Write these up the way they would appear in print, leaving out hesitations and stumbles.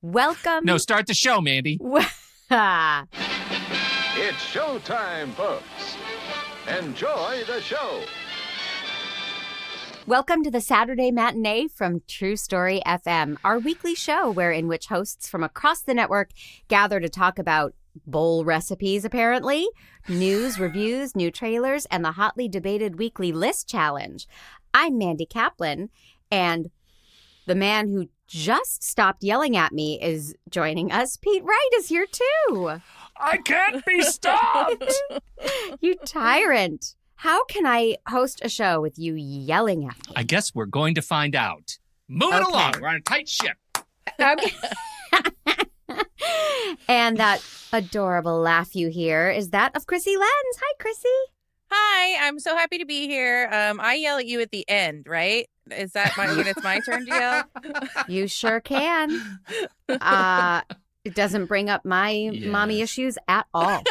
Welcome. No, start the show, Mandy. It's showtime, folks. Enjoy the show. Welcome to the Saturday Matinée from True Story FM, our weekly show in which hosts from across the network gather to talk about bowl recipes, apparently, news, reviews, new trailers, and the hotly debated weekly list challenge. I'm Mandy Kaplan, and the man who just stopped yelling at me is joining us. Pete Wright is here, too. I can't be stopped. You tyrant. How can I host a show with you yelling at me? I guess we're going to find out. Moving along. We're on a tight ship. Okay. And that adorable laugh you hear is that of Krissy Lenz. Hi, Krissy. Hi, I'm so happy to be here. I yell at you at the end, right? Is that when it's my turn to yell? You sure can. It doesn't bring up my mommy issues at all.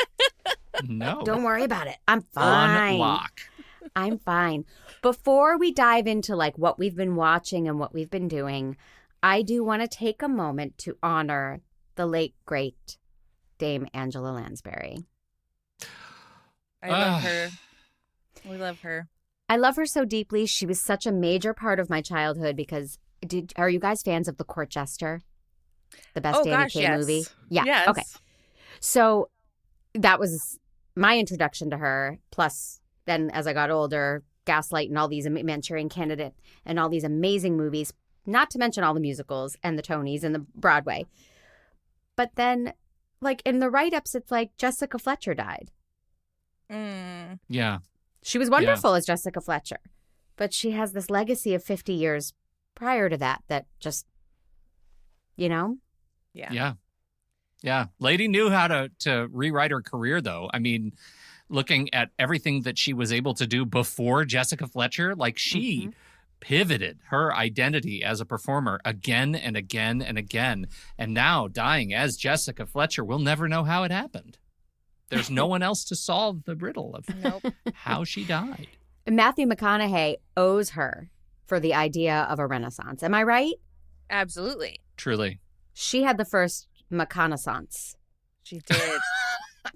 No. Don't worry about it. I'm fine. On lock. I'm fine. Before we dive into what we've been watching and what we've been doing, I do want to take a moment to honor the late, great Dame Angela Lansbury. I love her. We love her. I love her so deeply. She was such a major part of my childhood because are you guys fans of The Court Jester? The best Danny Kaye movie? Yeah. Yes. Okay. So that was my introduction to her. Plus, then as I got older, Gaslight and all these Manchurian Candidate and all these amazing movies, not to mention all the musicals and the Tonys and the Broadway. But then, in the write-ups, it's Jessica Fletcher died. Yeah. She was wonderful as Jessica Fletcher. But she has this legacy of 50 years prior to that just, Yeah. Yeah. Lady knew how to rewrite her career, though. I mean, looking at everything that she was able to do before Jessica Fletcher, she pivoted her identity as a performer again and again and again. And now, dying as Jessica Fletcher, we'll never know how it happened. There's no one else to solve the riddle of how she died. Matthew McConaughey owes her for the idea of a renaissance. Am I right? Absolutely. Truly. She had the first McConaissance. She did.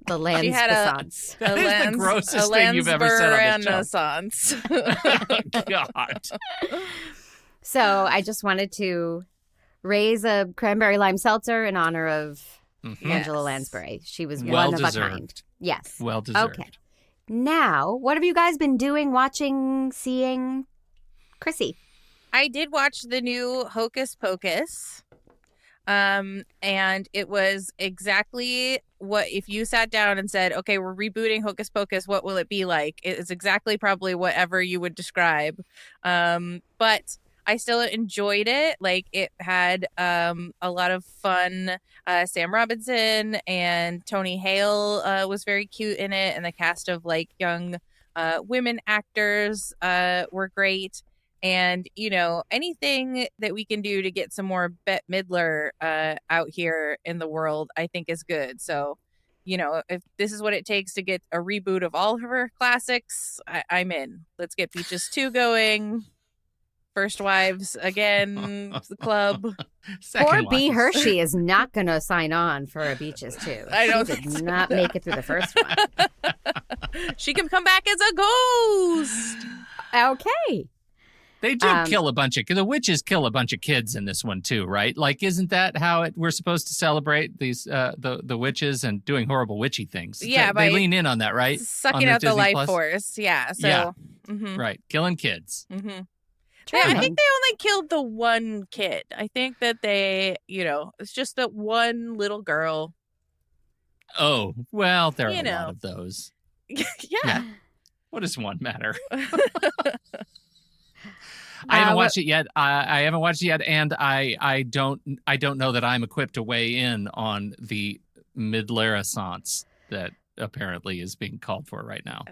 The Lenz renaissance. That is the grossest thing you've ever said on the show. God. So I just wanted to raise a cranberry lime seltzer in honor of Angela Lansbury. She was one of a kind. Yes. Well deserved. Okay. Now, what have you guys been doing, watching, seeing? Krissy. I did watch the new Hocus Pocus. And it was exactly what, if you sat down and said, okay, we're rebooting Hocus Pocus, what will it be like? It's exactly probably whatever you would describe. But I still enjoyed it. It had a lot of fun. Sam Robinson and Tony Hale was very cute in it. And the cast of young women actors were great. And, anything that we can do to get some more Bette Midler out here in the world, I think is good. So, if this is what it takes to get a reboot of all of her classics, I'm in. Let's get Beaches 2 going. First Wives again, the club. Poor B. Hershey is not going to sign on for a Beaches 2. I don't She did not make it through the first one. She can come back as a ghost. Okay. They do the witches kill a bunch of kids in this one too, right? Isn't that how we're supposed to celebrate these the witches and doing horrible witchy things? Yeah, they lean in on that, right? Sucking out the life force, yeah. So, right, killing kids. Yeah, I think they only killed the one kid. I think that they, it's just that one little girl. Oh, well, there are a lot of those. Yeah. What does one matter? I haven't watched it yet. I haven't watched it yet, and I don't know that I'm equipped to weigh in on the mid-Renaissance that apparently is being called for right now.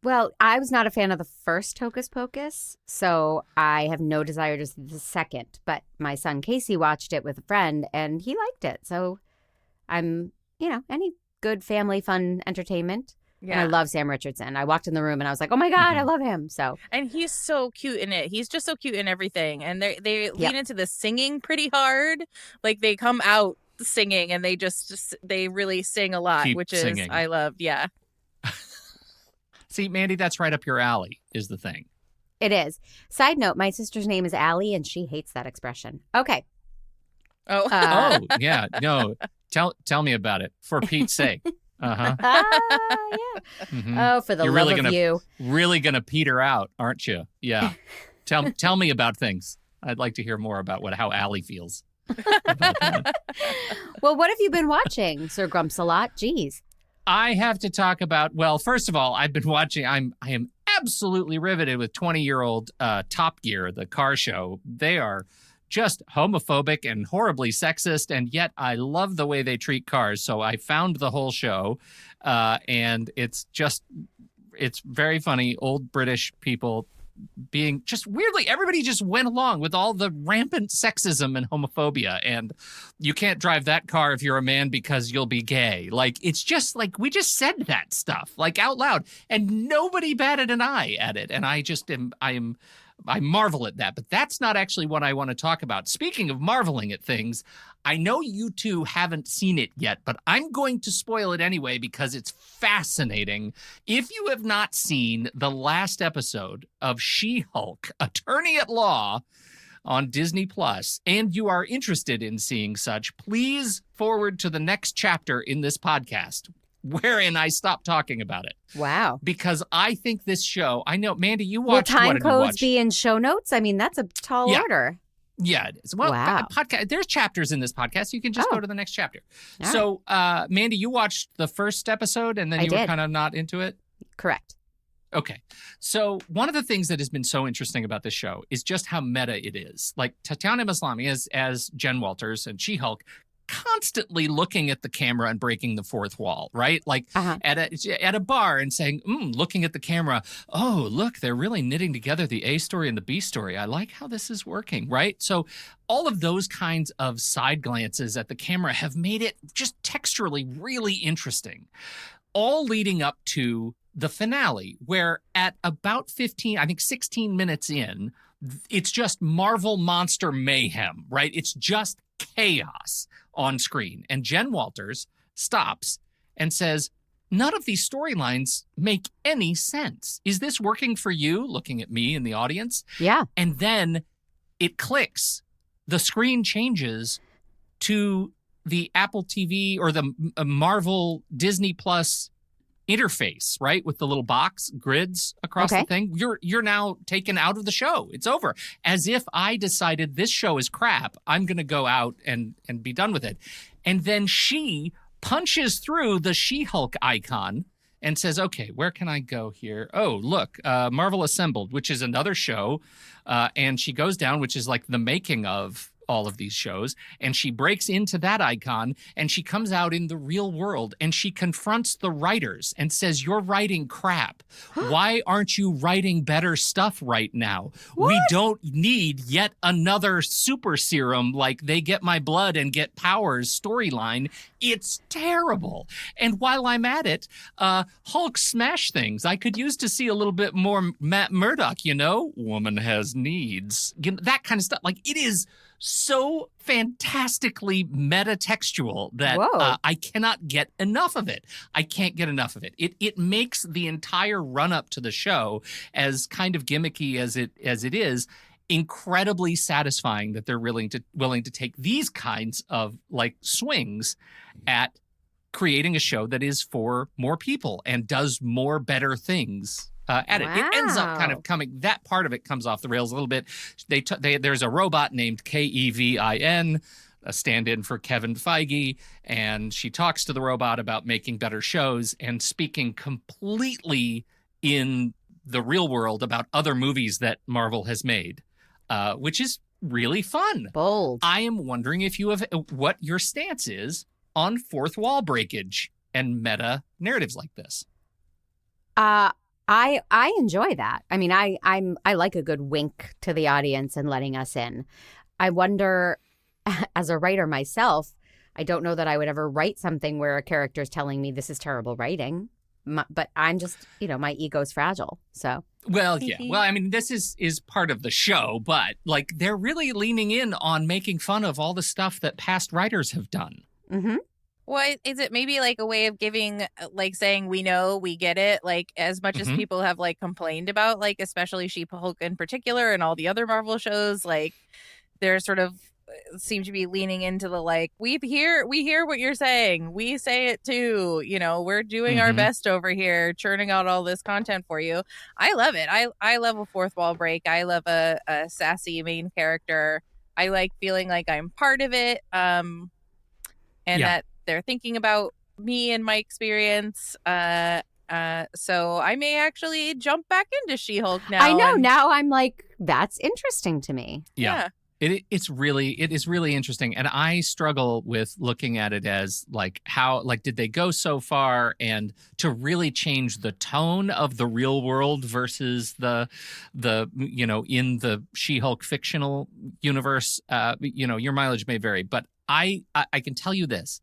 Well, I was not a fan of the first Hocus Pocus, so I have no desire to see the second. But my son Casey watched it with a friend, and he liked it. So I'm, any good family fun entertainment. And I love Sam Richardson. I walked in the room and I was like, oh my God, I love him. So, and he's so cute in it. He's just so cute in everything. And they lean into the singing pretty hard. Like they come out singing and they really sing a lot, which is I love. Yeah. See, Mandy, that's right up your alley is the thing. It is. Side note, my sister's name is Allie and she hates that expression. Okay. Oh. Oh, yeah. No. Tell me about it, for Pete's sake. Uh-huh. Yeah. Mm-hmm. Oh, for the You're love really of you. Really gonna peter out, aren't you? Yeah. Tell me about things. I'd like to hear more about how Allie feels about that. Well, what have you been watching, Sir Grumps-a-lot? Jeez. I have to talk about, well, first of all, I've been watching, I am absolutely riveted with 20-year-old Top Gear, the car show. They are just homophobic and horribly sexist, and yet I love the way they treat cars. So I found the whole show, and it's very funny. Old British people being just weirdly, everybody just went along with all the rampant sexism and homophobia, and you can't drive that car if you're a man because you'll be gay. Like, it's just like, we just said that stuff like out loud, and nobody batted an eye at it. And I marvel at that, but that's not actually what I want to talk about. Speaking of marveling at things, I know you two haven't seen it yet, but I'm going to spoil it anyway because it's fascinating. If you have not seen the last episode of She-Hulk, Attorney at Law on Disney Plus, and you are interested in seeing such, please forward to the next chapter in this podcast, wherein I stopped talking about it. Wow. Because I think this show, I know, Mandy, you watched. Will time codes be in show notes? I mean, that's a tall order. Yeah, it is. Well, wow. There's chapters in this podcast. You can just go to the next chapter. All so, Mandy, you watched the first episode and then you were kind of not into it? Correct. Okay. So one of the things that has been so interesting about this show is just how meta it is. Like, Tatiana Maslany as Jen Walters and She-Hulk constantly looking at the camera and breaking the fourth wall, right? Like at a bar and saying, looking at the camera, oh, look, they're really knitting together the A story and the B story. I like how this is working, right? So all of those kinds of side glances at the camera have made it just texturally really interesting, all leading up to the finale, where at about 16 minutes in, it's just Marvel monster mayhem, right? It's just chaos on screen. And Jen Walters stops and says, none of these storylines make any sense. Is this working for you? Looking at me in the audience. Yeah. And then it clicks. The screen changes to the Apple TV or the Marvel Disney Plus interface, right? With the little box grids across the thing. You're now taken out of the show. It's over. As if I decided this show is crap. I'm going to go out and be done with it. And then she punches through the She-Hulk icon and says, okay, where can I go here? Oh, look, Marvel Assembled, which is another show. And she goes down, which is like the making of all of these shows, and she breaks into that icon, and she comes out in the real world, and she confronts the writers and says, you're writing crap. Why aren't you writing better stuff right now? What? We don't need yet another super serum like They Get My Blood and Get Powers storyline. It's terrible. And while I'm at it, Hulk smash things. I could use to see a little bit more Matt Murdock, woman has needs, that kind of stuff. Like, it is so fantastically metatextual that I cannot get enough of it. I can't get enough of it. It makes the entire run up to the show, as kind of gimmicky as it is, incredibly satisfying that they're willing to take these kinds of like swings at creating a show that is for more people and does more better things. At it. It ends up kind of that part of it comes off the rails a little bit. There's a robot named Kevin, a stand-in for Kevin Feige, and she talks to the robot about making better shows and speaking completely in the real world about other movies that Marvel has made, which is really fun. Bold. I am wondering if you have what your stance is on fourth wall breakage and meta narratives like this. I enjoy that. I mean, I like a good wink to the audience and letting us in. I wonder, as a writer myself, I don't know that I would ever write something where a character is telling me this is terrible writing. but I'm just, my ego's fragile. So. Well, yeah. Well, I mean, this is part of the show, but like they're really leaning in on making fun of all the stuff that past writers have done. Mm-hmm. Well, is it maybe like a way of giving, like saying, we know, we get it, like as much as people have like complained about, like especially She-Hulk in particular and all the other Marvel shows, like they're sort of seem to be leaning into the like, we hear what you're saying. We say it too. We're doing our best over here, churning out all this content for you. I love it. I love a fourth wall break. I love a sassy main character. I like feeling like I'm part of it. And that they're thinking about me and my experience. So I may actually jump back into She-Hulk now. I know. Now I'm like, that's interesting to me. Yeah. It is really interesting. And I struggle with looking at it as like how, like, did they go so far and to really change the tone of the real world versus the in the She-Hulk fictional universe, your mileage may vary, but I can tell you this.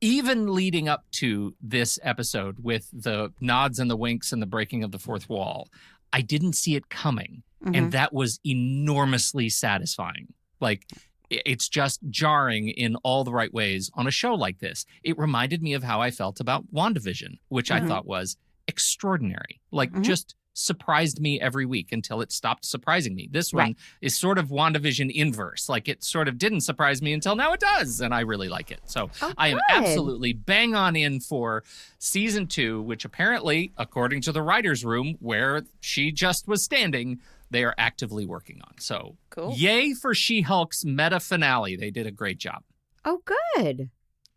Even leading up to this episode with the nods and the winks and the breaking of the fourth wall, I didn't see it coming. And that was enormously satisfying. Like, it's just jarring in all the right ways on a show like this. It reminded me of how I felt about WandaVision, which I thought was extraordinary. Like, just surprised me every week until it stopped surprising me. This one is sort of WandaVision inverse. Like, it sort of didn't surprise me until now it does, and I really like it. So I am absolutely bang on in for season 2, which apparently, according to the writer's room, where she just was standing, they are actively working on. So cool. Yay for She-Hulk's meta finale. They did a great job. Oh, good.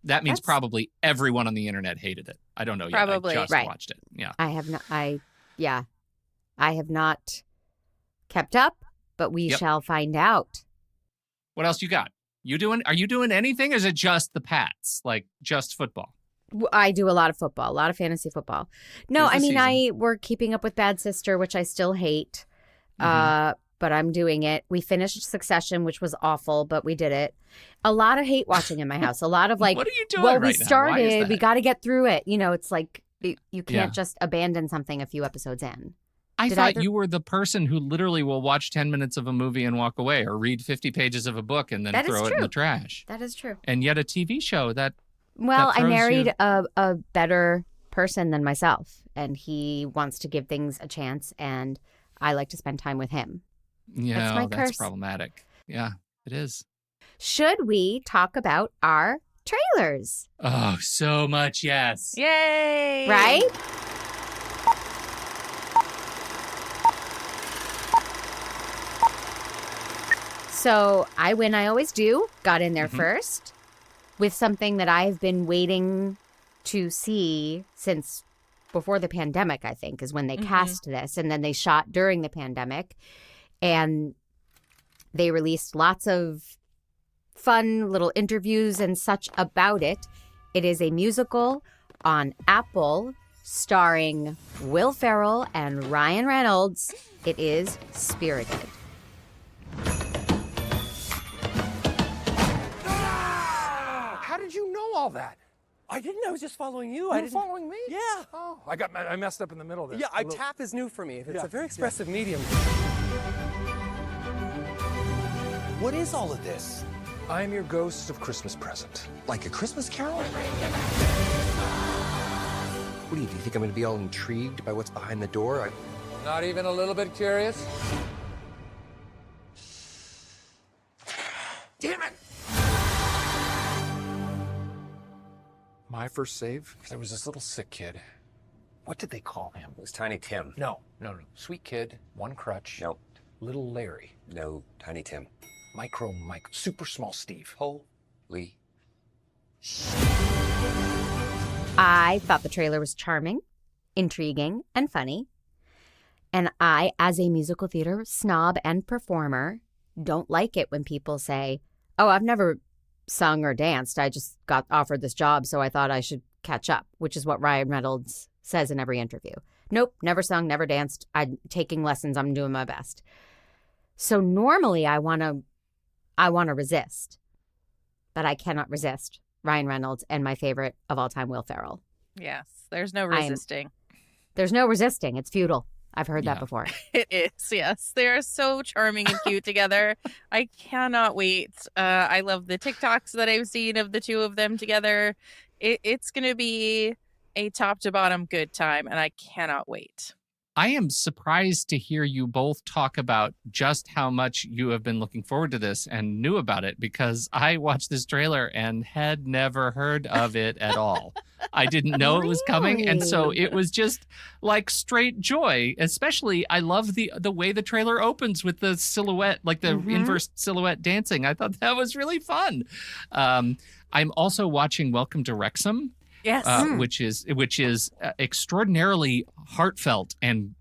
That means probably everyone on the internet hated it. I don't know yet. Probably. I just watched it. Yeah. I have not. I have not kept up, but we shall find out. What else you got? Are you doing anything? Or is it just the Pats? Like just football? I do a lot of football, a lot of fantasy football. No, I mean, we're keeping up with Bad Sister, which I still hate. But I'm doing it. We finished Succession, which was awful, but we did it. A lot of hate watching in my house. A lot of like, what are you doing well, right we now? started, we got to get through it. It's like you can't just abandon something a few episodes in. I thought you were the person who literally will watch 10 minutes of a movie and walk away, or read 50 pages of a book and then throw it in the trash. That is true. And yet a TV show Well, I married a better person than myself, and he wants to give things a chance, and I like to spend time with him. Yeah, that's problematic. Yeah, it is. Should we talk about our trailers? Oh, so much, yes. Yay! Right? So I win, I always do. Got in there first with something that I've been waiting to see since before the pandemic, I think, is when they cast this. And then they shot during the pandemic. And they released lots of fun little interviews and such about it. It is a musical on Apple starring Will Ferrell and Ryan Reynolds. It is Spirited. How did you know all that? I didn't. I was just following you. You were following me? Yeah. Oh, I messed up in the middle there. Yeah, tap is new for me. It's a very expressive medium. What is all of this? I'm your ghost of Christmas present. Like a Christmas Carol? What do you think I'm going to be all intrigued by what's behind the door? Not even a little bit curious? Damn it! My first save, there was this little sick kid. What did they call him? It was Tiny Tim. No. Sweet kid, one crutch. No. Little Larry. No, Tiny Tim. Micro Mike. Super small Steve. Holy. I thought the trailer was charming, intriguing, and funny. And I, as a musical theater snob and performer, don't like it when people say, oh, I've never sung or danced. I just got offered this job, so I thought I should catch up, which is what Ryan Reynolds says in every interview. Nope, never sung, never danced. I'm taking lessons. I'm doing my best. So normally I want to resist, but I cannot resist Ryan Reynolds and my favorite of all time, Will Ferrell. Yes, there's no resisting. There's no resisting. It's futile. I've heard that Yeah. before. It is, yes. They're so charming and cute together. I cannot wait. I love the TikToks that I've seen of the two of them together. It's going to be a top to bottom good time, and I cannot wait. I am surprised to hear you both talk about just how much you have been looking forward to this and knew about it, because I watched this trailer and had never heard of it at all. I didn't know it was coming, and so it was just like straight joy. Especially, I love the way the trailer opens with the silhouette, like the inverse silhouette dancing. I thought that was really fun. I'm also watching Welcome to Wrexham. Yes. Which is extraordinarily heartfelt and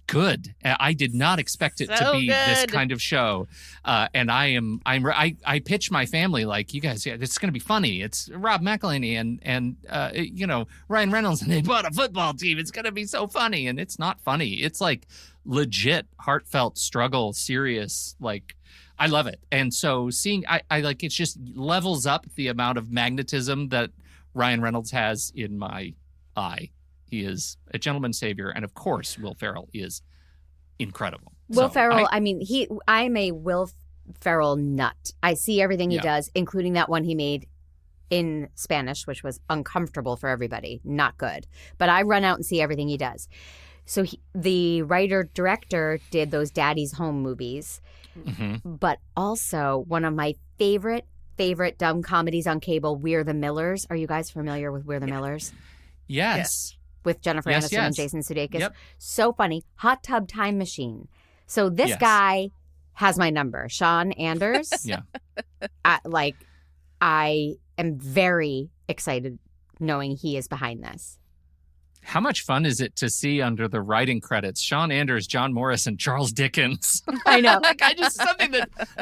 good. I did not expect it to be this kind of show, and I pitch my family like, you guys, it's going to be funny. It's Rob McElhenney and Ryan Reynolds, and they bought a football team. It's going to be so funny, and it's not funny. It's like legit heartfelt struggle, serious. Like, I love it, and so seeing I like, it just levels up the amount of magnetism that Ryan Reynolds has in my eye. He is a gentleman savior, and of course, Will Ferrell is incredible. Will Ferrell, I'm a Will Ferrell nut. I see everything he does, including that one he made in Spanish, which was uncomfortable for everybody, not good. But I run out and see everything he does. So the writer-director did those Daddy's Home movies, but also one of my favorite dumb comedies on cable, We're the Millers. Are you guys familiar with We're the Millers? Yes. With Jennifer Aniston and Jason Sudeikis. Yep. So funny. Hot Tub Time Machine. So this guy has my number. Sean Anders. Yeah. I am very excited knowing he is behind this. How much fun is it to see under the writing credits Sean Anders, John Morris, and Charles Dickens? I know. Something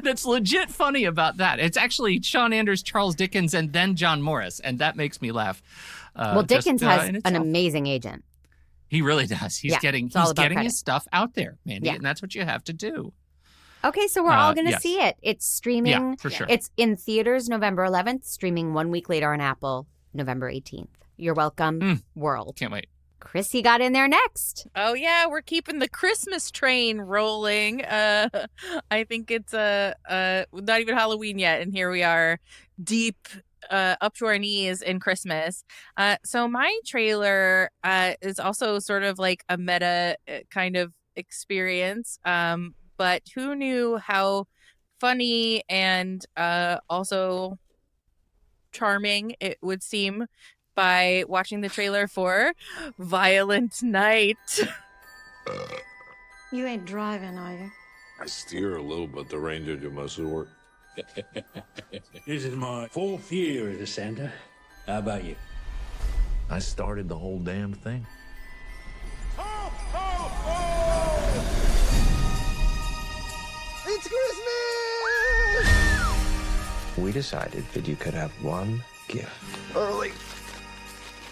that's legit funny about that. It's actually Sean Anders, Charles Dickens, and then John Morris, and that makes me laugh. Dickens has an amazing agent. He really does. He's getting his stuff out there, Mandy, and that's what you have to do. Okay, so we're all going to see it. It's streaming. Yeah, for sure. It's in theaters November 11th, streaming 1 week later on Apple, November 18th. You're welcome, world. Can't wait. Krissy got in there next. Oh, yeah, we're keeping the Christmas train rolling. I think it's not even Halloween yet, and here we are deep up to our knees in Christmas. So my trailer is also sort of like a meta kind of experience, but who knew how funny and also charming it would seem by watching the trailer for Violent Night. You ain't driving, are you? I steer a little, but the ranger do most of the work. This is my 4th year as a Santa. How about you? I started the whole damn thing. Ho, ho, ho! It's Christmas! We decided that you could have one gift. Early.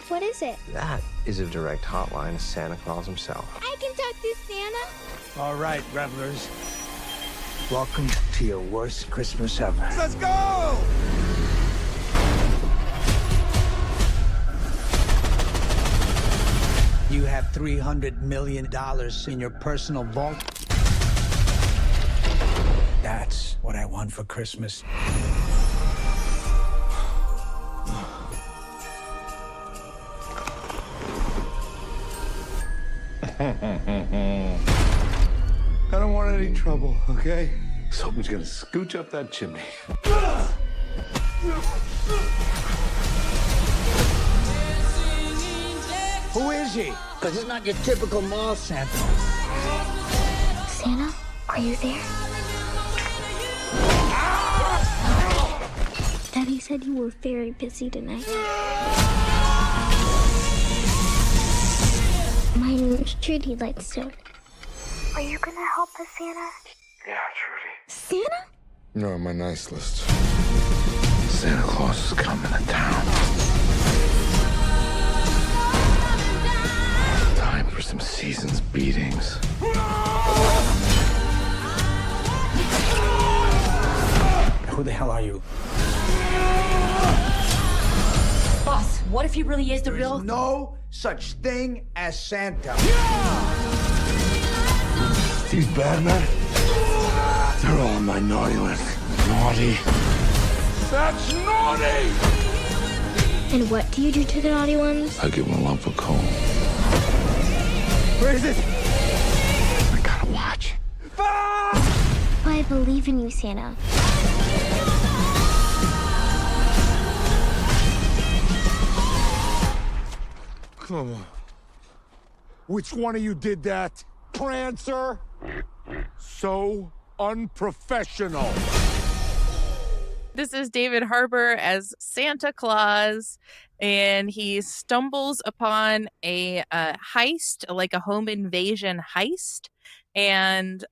What is it? That is a direct hotline to Santa Claus himself. I can talk to Santa. All right, revelers. Welcome to your worst Christmas ever. Let's go! You have $300 million in your personal vault. That's what I want for Christmas. I don't want any trouble, okay? Someone's gonna scooch up that chimney. Who is he? Because it's not your typical mall Santa. Santa, are you there? Daddy said you were very busy tonight. My name's Trudy Lightstone. Are you gonna help us, Santa? Yeah, Trudy. Santa? You're on my nice list. Santa Claus is coming to town. Time for some season's beatings. Who the hell are you? Boss, what if if he really is the There's real... no such thing as Santa. These bad men, they're all on my naughty list. Naughty. That's naughty! And what do you do to the naughty ones? I give him a lump of coal. Where is it? I gotta watch. I believe in you, Santa. Come on. Which one of you did that? Prancer? So unprofessional. This is David Harbour as Santa Claus, and he stumbles upon a heist, like a home invasion heist, and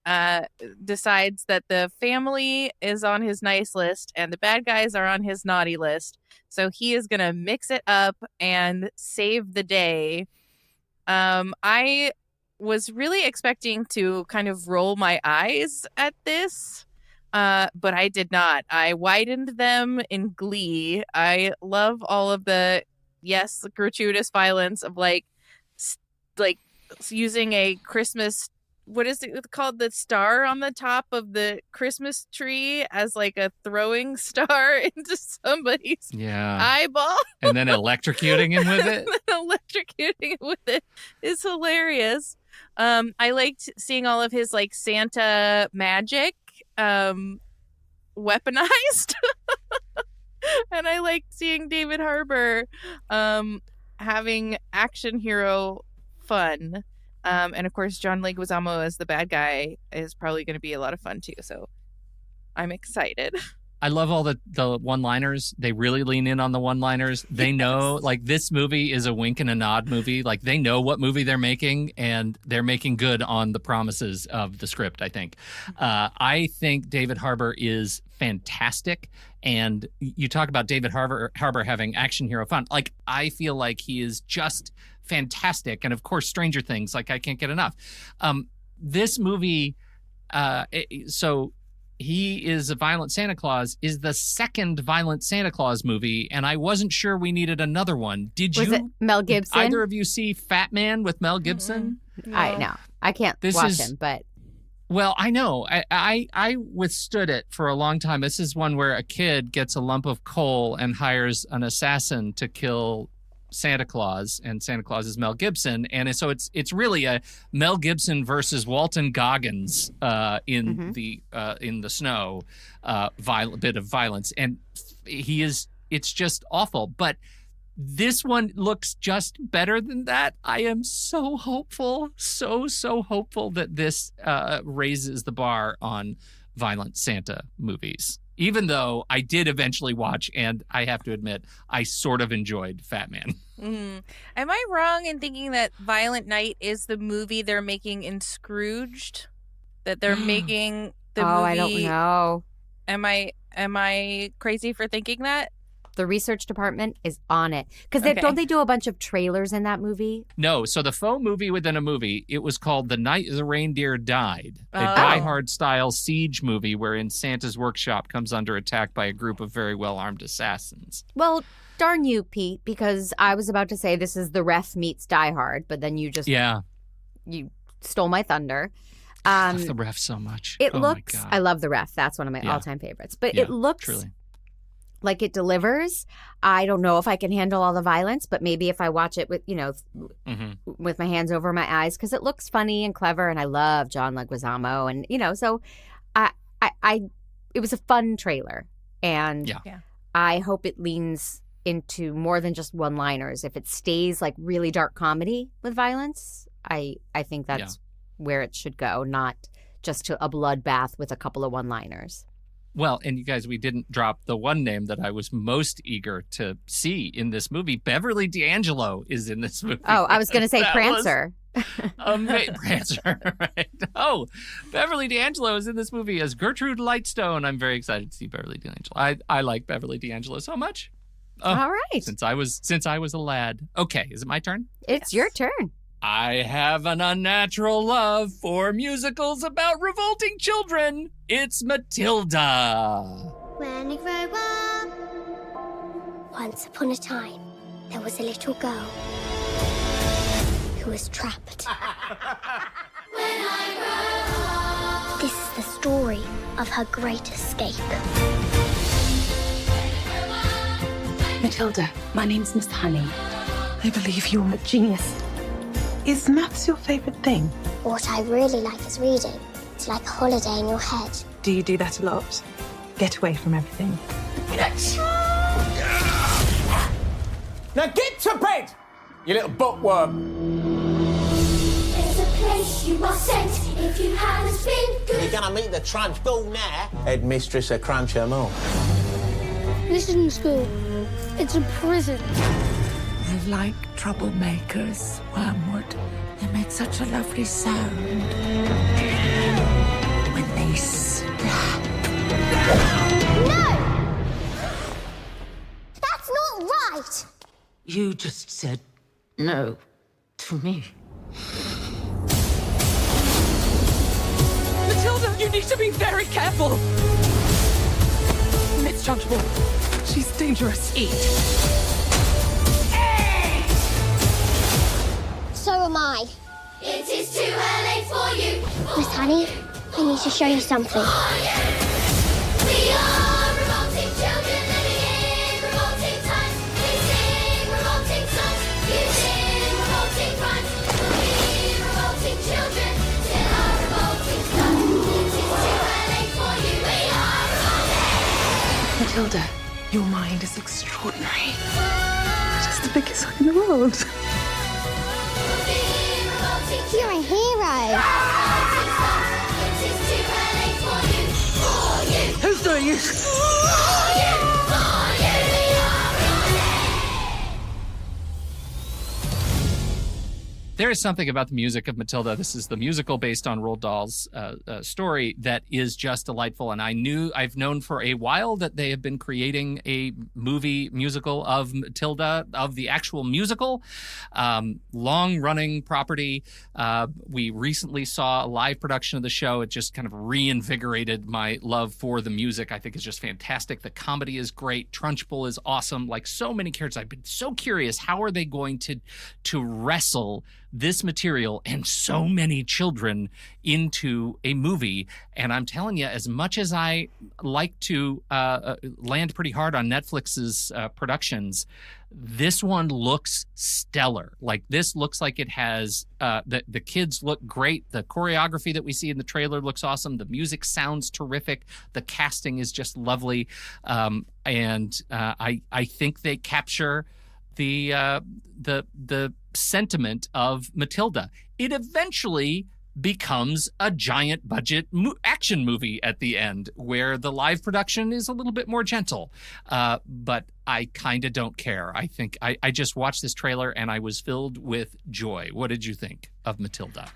decides that the family is on his nice list and the bad guys are on his naughty list. So he is going to mix it up and save the day. I was really expecting to kind of roll my eyes at this. But I did not. I widened them in glee. I love all of the, gratuitous violence of like using a Christmas, what is it called? The star on the top of the Christmas tree as like a throwing star into somebody's eyeball. And then electrocuting him with it. Electrocuting him with it is hilarious. I liked seeing all of his like Santa magic weaponized. And I liked seeing David Harbour having action hero fun. And of course John Leguizamo as the bad guy is probably going to be a lot of fun too, so I'm excited. I love all the one-liners. They really lean in on the one-liners. They know, like, this movie is a wink and a nod movie. Like, they know what movie they're making, and they're making good on the promises of the script, I think. I think David Harbour is fantastic. And you talk about David Harbour having action hero fun. Like, I feel like he is just fantastic. And, of course, Stranger Things, like, I can't get enough. This movie, so... He is a Violent Santa Claus is the second Violent Santa Claus movie, and I wasn't sure we needed another one. Was it Mel Gibson? Either of you see Fat Man with Mel Gibson? Mm-hmm. No. I can't watch him, but... Well, I know. I withstood it for a long time. This is one where a kid gets a lump of coal and hires an assassin to kill Santa Claus, and Santa Claus is Mel Gibson, and so it's really a Mel Gibson versus Walton Goggins in the snow bit of violence, and it's just awful. But this one looks just better than that. I am so hopeful, so hopeful that this raises the bar on Violent Santa movies. Even though I did eventually watch, and I have to admit, I sort of enjoyed Fat Man. Mm. Am I wrong in thinking that Violent Night is the movie they're making in Scrooged? That they're making the movie... I don't know. Am I crazy for thinking that? The research department is on it. Because don't they do a bunch of trailers in that movie? No. So the faux movie within a movie, it was called The Night the Reindeer Died. A Die Hard style siege movie wherein Santa's workshop comes under attack by a group of very well-armed assassins. Well, darn you, Pete, because I was about to say this is The Ref meets Die Hard, but then you just... Yeah. You stole my thunder. I love The Ref so much. It looks... My God. I love The Ref. That's one of my all-time favorites. But it looks... Truly. Like it delivers. I don't know if I can handle all the violence, but maybe if I watch it with, with my hands over my eyes, because it looks funny and clever, and I love John Leguizamo, and so it was a fun trailer, and I hope it leans into more than just one-liners. If it stays like really dark comedy with violence, I think that's where it should go, not just to a bloodbath with a couple of one-liners. Well, and you guys, we didn't drop the one name that I was most eager to see in this movie. Beverly D'Angelo is in this movie. Oh, I was going to say Prancer. Prancer, right? Oh, Beverly D'Angelo is in this movie as Gertrude Lightstone. I'm very excited to see Beverly D'Angelo. I like Beverly D'Angelo so much. Oh, all right. Since I was a lad. Okay, is it my turn? It's your turn. I have an unnatural love for musicals about revolting children. It's Matilda. When I grow up, once upon a time, there was a little girl who was trapped. This is the story of her great escape. Matilda, my name's Miss Honey. I believe you're a genius. Is maths your favorite thing? What I really like is reading. It's like a holiday in your head. Do you do that a lot? Get away from everything. Now get to bed, you little bookworm. There's a place you are sent if you haven't been good. You're gonna meet the trunch ball now. Headmistress of Crunchermore. This isn't school. It's a prison. I like troublemakers, Wormwood. They make such a lovely sound. When they slap. No! That's not right! You just said no to me. Matilda, you need to be very careful. Miss Trunchbull, she's dangerous. Eat. So am I. It is too early for you. Miss Honey, I need to show you something. We are revolting children living in revolting times. We sing revolting songs, using revolting rhymes. We revolting children still are revolting stuff. It is too early for you. We are revolting. Matilda, your mind is extraordinary. Just the biggest one in the world. You're a hero. Who's doing it? There is something about the music of Matilda. This is the musical based on Roald Dahl's story that is just delightful. And I've known for a while that they have been creating a movie musical of Matilda, of the actual musical, long-running property. We recently saw a live production of the show. It just kind of reinvigorated my love for the music. I think it's just fantastic. The comedy is great. Trunchbull is awesome. Like so many characters, I've been so curious, how are they going to wrestle this material and so many children into a movie? And I'm telling you, as much as I like to land pretty hard on Netflix's productions, this one looks stellar. Like, this looks like it has the kids look great. The choreography that we see in the trailer looks awesome. The music sounds terrific. The casting is just lovely. And I think they capture the sentiment of Matilda. It eventually becomes a giant budget action movie at the end, where the live production is a little bit more gentle. But I kind of don't care. I think I just watched this trailer and I was filled with joy. What did you think of Matilda?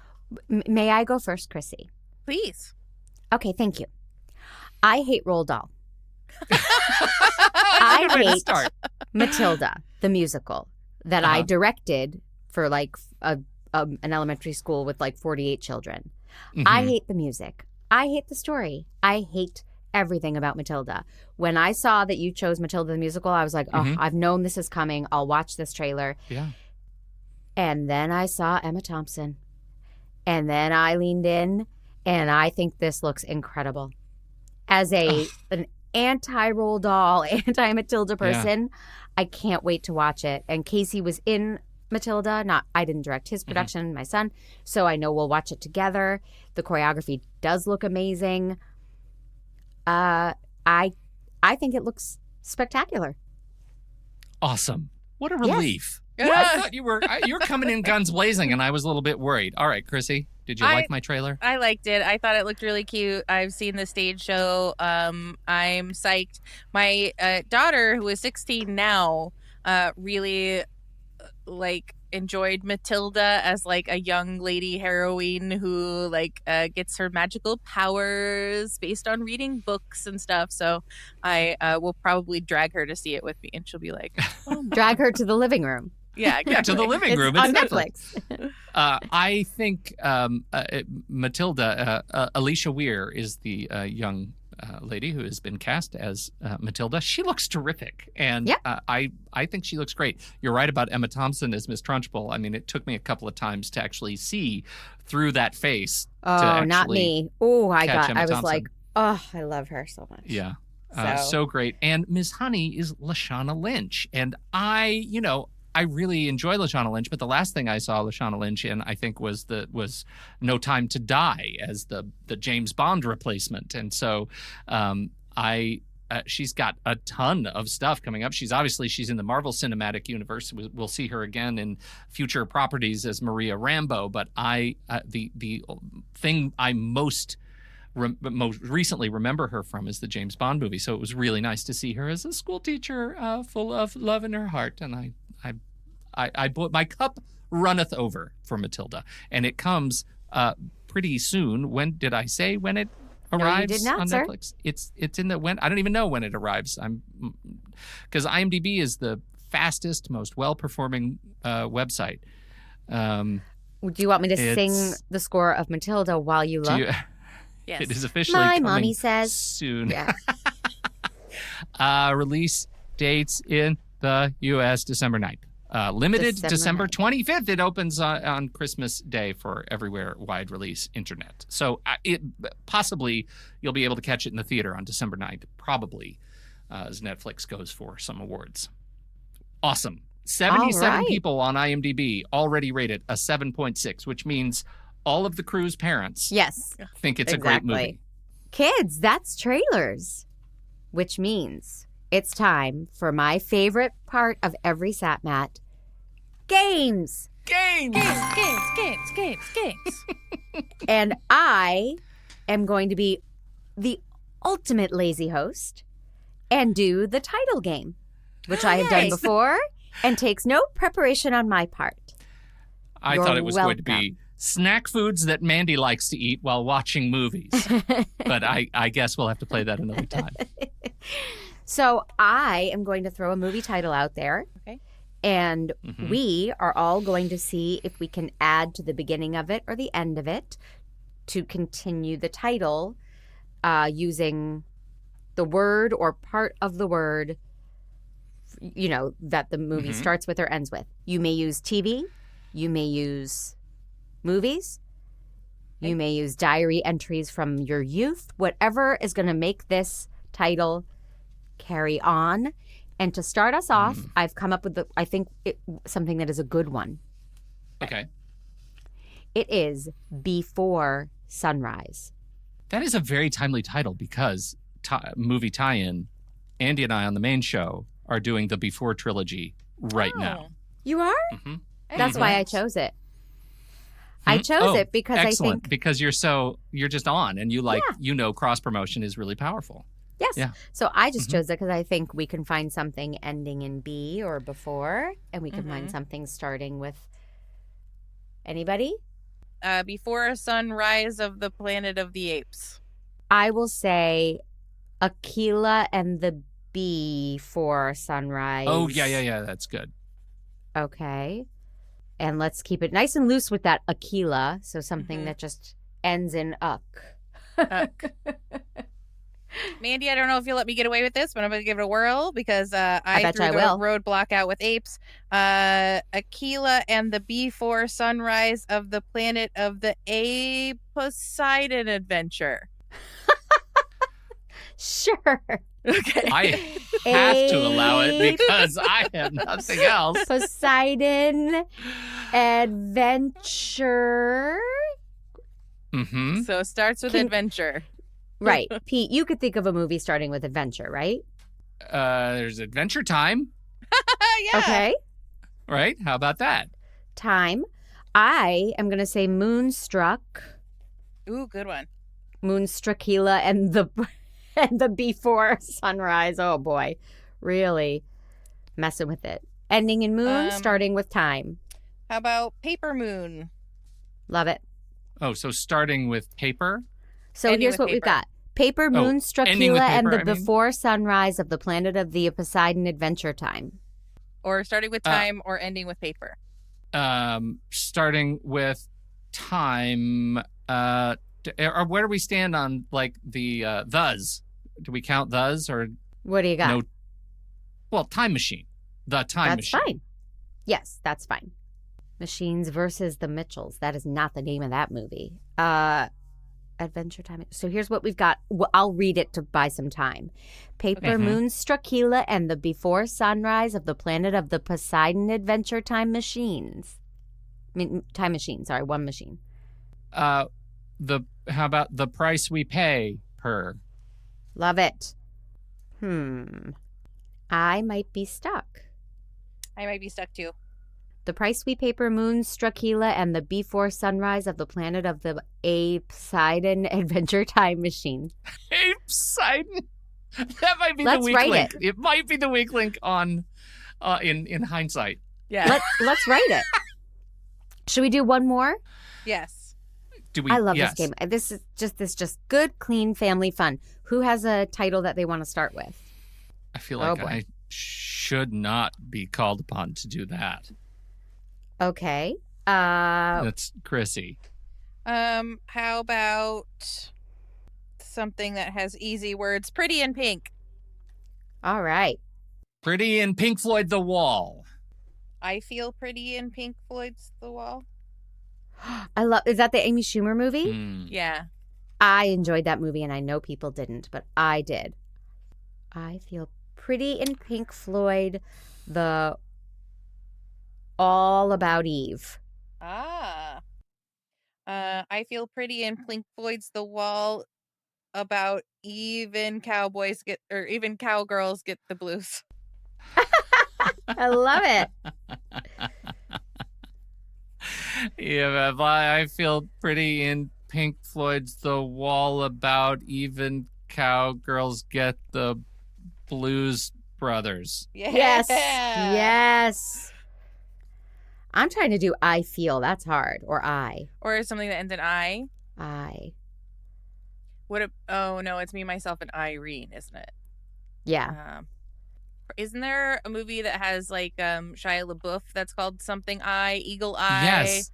May I go first, Krissy? Please. Okay, thank you. I hate Roald Dahl. I hate Matilda, the musical, that I directed for like an elementary school with like 48 children. Mm-hmm. I hate the music. I hate the story. I hate everything about Matilda. When I saw that you chose Matilda the musical, I was like, oh, I've known this is coming. I'll watch this trailer. Yeah. And then I saw Emma Thompson. And then I leaned in, and I think this looks incredible. As an anti-Roald Dahl, anti-Matilda person, I can't wait to watch it. And Casey was in Matilda. I didn't direct his production, my son, so I know we'll watch it together. The choreography does look amazing. I think it looks spectacular. Awesome. What a relief. Yes. I thought you were coming in guns blazing, and I was a little bit worried. All right, Krissy, did you like my trailer? I liked it. I thought it looked really cute. I've seen the stage show. I'm psyched. My daughter, who is 16 now, really enjoyed Matilda as like a young lady heroine who gets her magical powers based on reading books and stuff. So I will probably drag her to see it with me, and she'll be like, oh, drag her to the living room. Yeah, exactly. To the living room. It's on Netflix. I think Matilda, Alicia Weir is the young lady who has been cast as Matilda. She looks terrific, and I think she looks great. You're right about Emma Thompson as Miss Trunchbull. I mean, it took me a couple of times to actually see through that face. Oh, not me. Oh, I was Thompson. like, oh, I love her so much. Yeah. So great. And Miss Honey is Lashana Lynch. And I really enjoy Lashana Lynch, but the last thing I saw Lashana Lynch in, I think, was No Time to Die as the James Bond replacement. And so she's got a ton of stuff coming up. She's in the Marvel Cinematic Universe. We'll see her again in future properties as Maria Rambeau. But the thing I most recently remember her from is the James Bond movie. So it was really nice to see her as a school teacher full of love in her heart. And my cup runneth over for Matilda, and it comes pretty soon. When did I say when it arrives? No, you did not, on sir. Netflix? It's in the when. I don't even know when it arrives. Because IMDb is the fastest, most well-performing website. Do you want me to sing the score of Matilda while you look? Yes. It is officially My coming mommy says soon. Yeah. Release dates in the U.S. December 9th. Limited December 25th. It opens on Christmas Day for everywhere wide release internet. So possibly you'll be able to catch it in the theater on December 9th, probably, as Netflix goes for some awards. Awesome. 77 people on IMDb already rated a 7.6, which means all of the crew's parents think it's a great movie. Kids, that's trailers, which means it's time for my favorite part of every SatMat. Games. Games. And I am going to be the ultimate lazy host and do the title game, which I have done before and takes no preparation on my part. I thought it was going to be snack foods that Mandy likes to eat while watching movies. But I guess we'll have to play that another time. So I am going to throw a movie title out there. Okay. And we are all going to see if we can add to the beginning of it or the end of it to continue the title using the word or part of the word, that the movie starts with or ends with. You may use TV. You may use movies. You may use diary entries from your youth. Whatever is going to make this title carry on. And to start us off, I've come up with something that is a good one. Okay. It is Before Sunrise. That is a very timely title because movie tie-in, Andy and I on the main show are doing the Before trilogy right now. You are? Mm-hmm. That's why I chose it. I chose it because excellent. I think because you're just on and you cross promotion is really powerful. Yes. Yeah. So I just chose it because I think we can find something ending in B or before, and we can find something starting with anybody. Before Sunrise of the Planet of the Apes. I will say Aquila and the Bee for Sunrise. Oh, yeah. That's good. Okay. And let's keep it nice and loose with that Aquila. So something that just ends in uck. Mandy, I don't know if you'll let me get away with this, but I'm going to give it a whirl because I threw the roadblock out with apes. Aquila and the Before Sunrise of the Planet of the Ape Poseidon Adventure. Sure. Okay. I have to allow it because I have nothing else. Poseidon Adventure. So it starts with adventure. Right. Pete, you could think of a movie starting with adventure, right? There's Adventure Time. Yeah. Okay. Right? How about that? Time. I am going to say Moonstruck. Ooh, good one. Moonstruckila and the Before Sunrise. Oh, boy. Really messing with it. Ending in moon, starting with time. How about Paper Moon? Love it. Oh, so starting with paper? So Ending here's with what paper. we've got. Paper, ending Moonstruckila, with and paper, the Before Sunrise of the Planet of the Poseidon Adventure Time. Or starting with time or ending with paper. Starting with time. Or where do we stand on like the thes? Do we count those or What do you got? no? Well, Time Machine. The Time That's Machine. fine. Yes, that's fine. Machines versus the Mitchells. That is not the name of that movie. Adventure Time. So here's what we've got. I'll read it to buy some time. Paper Moon Struckila and the Before Sunrise of the Planet of the Poseidon Adventure Time Machines. Time Machine. Sorry, one machine. How about The Price We Pay per? Love it. I might be stuck. I might be stuck too. The Price We Pay per Moon Struckila and the Before Sunrise of the Planet of the Poseidon Adventure Time Machine. Poseidon. That might be Let's the weak write link. it. It might be the weak link on in hindsight. Yeah. Let's write it. Should we do one more? Yes. Do we? I love yes. this game. This is just good, clean family fun. Who has a title that they want to start with? I feel Oh, like boy. I should not be called upon to do that. Okay. That's Krissy. How about something that has easy words? Pretty in Pink. All right. Pretty in Pink Floyd The Wall. I feel pretty in Pink Floyd's The Wall. Is that the Amy Schumer movie? Yeah. I enjoyed that movie, and I know people didn't, but I did. I feel pretty in Pink Floyd, the All About Eve. I feel pretty in Pink Floyd's The Wall about even cowgirls get the blues. I love it. Yeah, but I feel pretty in Pink Floyd's The Wall about even cowgirls get the Blues Brothers. Yes. Yes. I'm trying to do I feel. That's hard. Or I. Or something that ends in I. I. Oh no, it's Me, Myself, and Irene, isn't it? Yeah. Isn't there a movie that has like Shia LaBeouf that's called something Eagle Eye? Yes.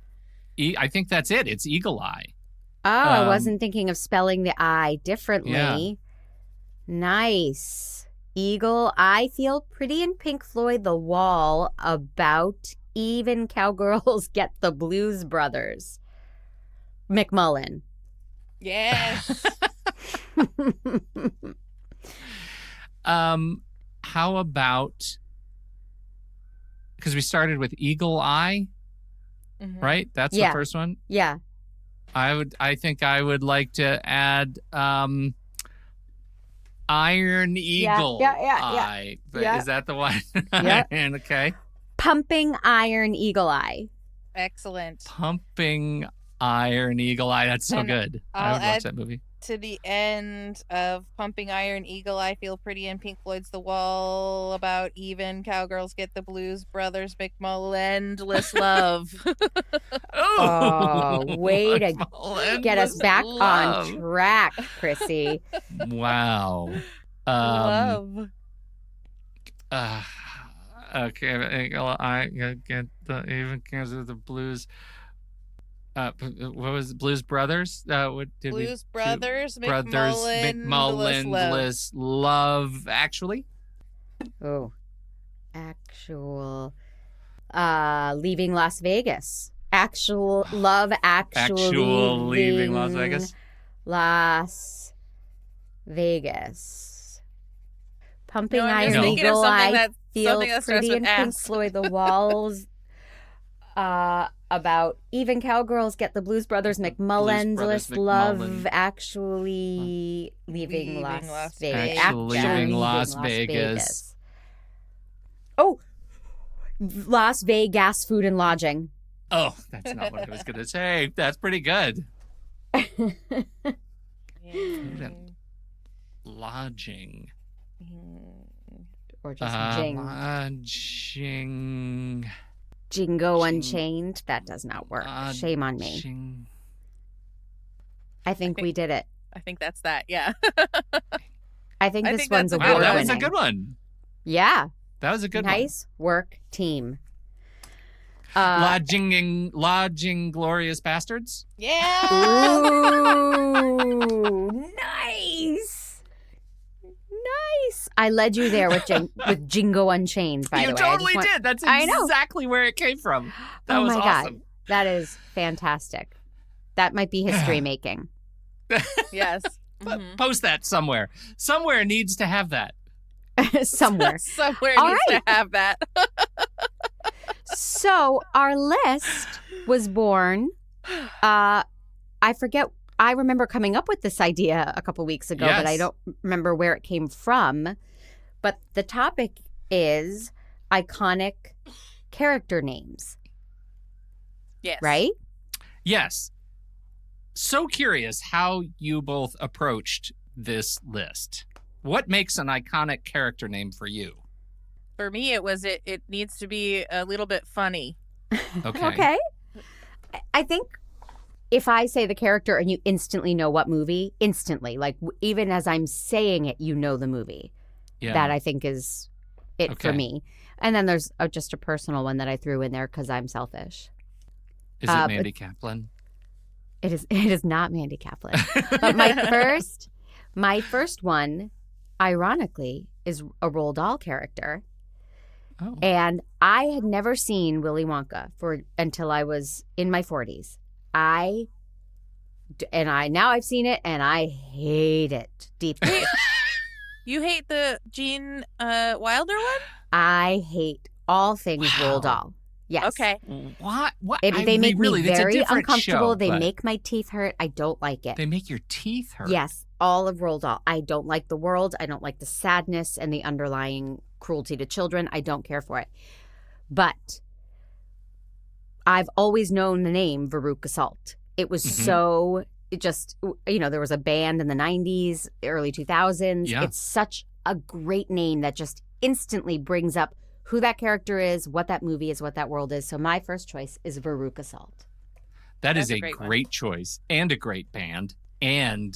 I think that's it. It's Eagle Eye. Oh, I wasn't thinking of spelling the I differently. Yeah. Nice. Eagle, I feel pretty in Pink Floyd, The Wall about even cowgirls get the Blues Brothers. McMullen. Yes. How about, because we started with Eagle Eye, right? That's the first one. Yeah. I think I would like to add Iron Eagle Eye. But Yeah. is that the one? Yeah. Okay. Pumping Iron Eagle Eye. Excellent. Pumping Iron Eagle Eye. That's so And good. I'll I would watch add that movie. to the end of Pumping Iron Eagle I feel pretty in Pink Floyd's The Wall about even cowgirls get the Blues Brothers McMullen-less love. Oh, way to get us back love. on track, Krissy. Wow. Love. Okay, I get the even because of the blues. What was it? Blues Brothers? What did Blues we Brothers do? McMullen-less love. Actually, Oh, leaving Las Vegas. Actual leaving Las Vegas. Las Vegas. Pumping No, I'm just Iron thinking of Eagle. something I feel something that starts pretty with in Pink S. Floyd. The Walls. About even cowgirls get the Blues Brothers McMullen's love. McMullen. Actually leaving Las Vegas. Actually leaving Las Vegas. Oh, Las Vegas food and lodging. Oh, that's not what I was going to say. That's pretty good. Lodging. Or just Jing. Lodging. Jingo Unchained. That does not work. Shame on me. I think we did it. I think that's that. Yeah. I think this one's that's award Wow, that winning. was a good one. Yeah. That was a good one. Nice work, team. Lodging, glorious bastards. Yeah. Ooh, nice. nice. I led you there with Jingo Unchained, by the way. You totally did. That's exactly where it came from. That was awesome. God. That is fantastic. That might be history making. Yes. Post that somewhere. Somewhere needs to have that. Somewhere. Somewhere All needs right. to have that. So our list was born. I forget. I remember coming up with this idea a couple weeks ago, but I don't remember where it came from. But the topic is iconic character names. Yes. Right? Yes. So curious how you both approached this list. What makes an iconic character name for you? For me, it needs to be a little bit funny. Okay. I think if I say the character and you instantly know what movie, instantly, like even as I'm saying it, you know the movie. Yeah. That I think is it for me. And then there's just a personal one that I threw in there because I'm selfish. Is it Mandy Kaplan? It is not Mandy Kaplan. But my first one, ironically, is a Roald Dahl character. Oh. And I had never seen Willy Wonka until I was in my 40s. Now I've seen it and I hate it deeply. You hate the Gene Wilder one? I hate all things Roald Dahl. Yes. Okay. What? They make me very uncomfortable. Show, they make my teeth hurt. I don't like it. They make your teeth hurt? Yes. All of Roald Dahl. I don't like the world. I don't like the sadness and the underlying cruelty to children. I don't care for it. But I've always known the name Veruca Salt. It was there was a band in the 90s, early 2000s. Yeah. It's such a great name that just instantly brings up who that character is, what that movie is, what that world is. So my first choice is Veruca Salt. That's a great choice and a great band. And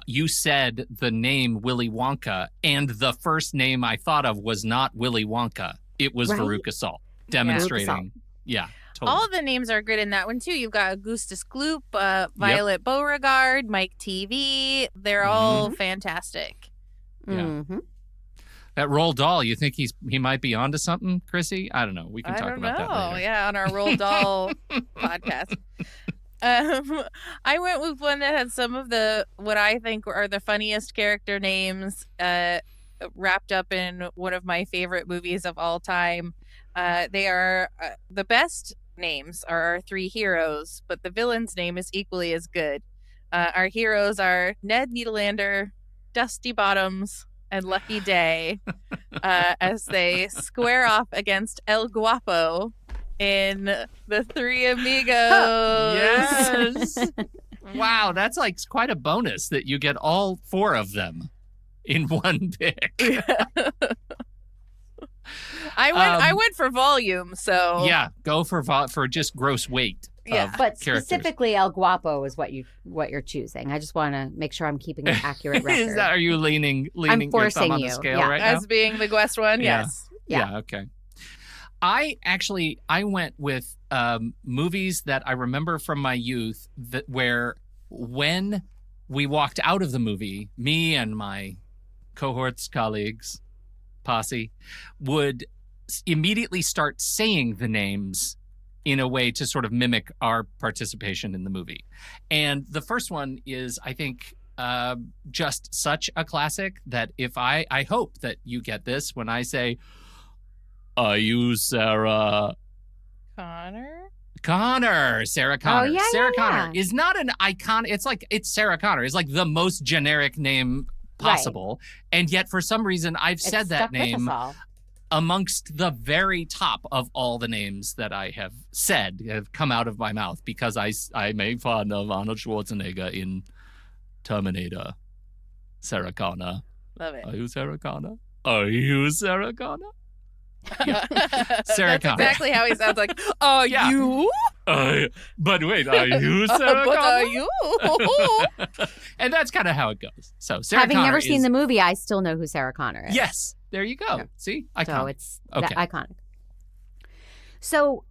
you said the name Willy Wonka, and the first name I thought of was not Willy Wonka. It was Veruca Salt, demonstrating. Yeah, totally. All of the names are good in that one, too. You've got Augustus Gloop, Violet Beauregard, Mike TV. They're all fantastic. Yeah. Mm-hmm. That Roald Dahl, you think he might be onto something, Krissy? I don't know. We can talk about that later. Yeah, on our Roald Dahl podcast. I went with one that had some of what I think are the funniest character names wrapped up in one of my favorite movies of all time. They are the best names are our three heroes, but the villain's name is equally as good. Our heroes are Ned Needlander, Dusty Bottoms, and Lucky Day as they square off against El Guapo in The Three Amigos. Yes. Wow, that's like quite a bonus that you get all four of them in one pick. I went for volume, so yeah, go for just gross weight. Yeah, but characters. Specifically, El Guapo is what you're choosing. I just want to make sure I'm keeping an accurate record. Are you leaning I'm your forcing thumb on you. the scale Yeah. right as now? being the West one? Yeah. Yes. Yeah. Okay. I went with movies that I remember from my youth where when we walked out of the movie, me and my cohorts, colleagues, posse, would immediately start saying the names in a way to sort of mimic our participation in the movie. And the first one is, I think, just such a classic that if I hope that you get this when I say, "Are you Sarah Connor?" Sarah Connor. Oh, yeah, Sarah yeah, Connor is not an icon. It's Sarah Connor. It's like the most generic name possible. Right. And yet for some reason I've said that name amongst the very top of all the names that I have said have come out of my mouth because I make fun of Arnold Schwarzenegger in Terminator. Sarah Connor. Love it. Are you Sarah Connor? Are you Sarah Connor? Yeah. Sarah That's Connor. exactly how he sounds like, are you? But wait, are you Sarah but Connor? are you? And that's kind of how it goes. So Sarah Having Connor never seen the movie, I still know who Sarah Connor is. Yes. There you go. Yeah. See? So Iconic. it's iconic. So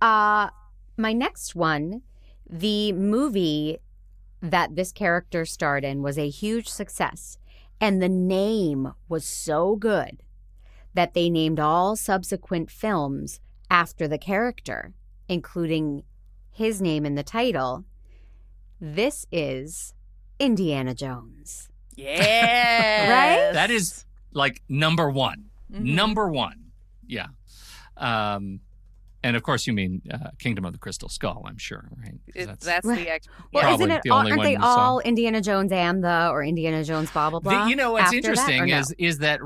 my next one, the movie that this character starred in was a huge success. And the name was so good that they named all subsequent films after the character, including his name in the title. This is Indiana Jones. Yeah. Right? That is like number one. Mhm. Number one. Yeah. And of course, you mean Kingdom of the Crystal Skull, I'm sure, right? 'Cause That's the ex- Well, Probably isn't it? the only Aren't one they you saw. all Indiana Jones and the or Indiana Jones blah blah blah? You know what's after that, or interesting no? is that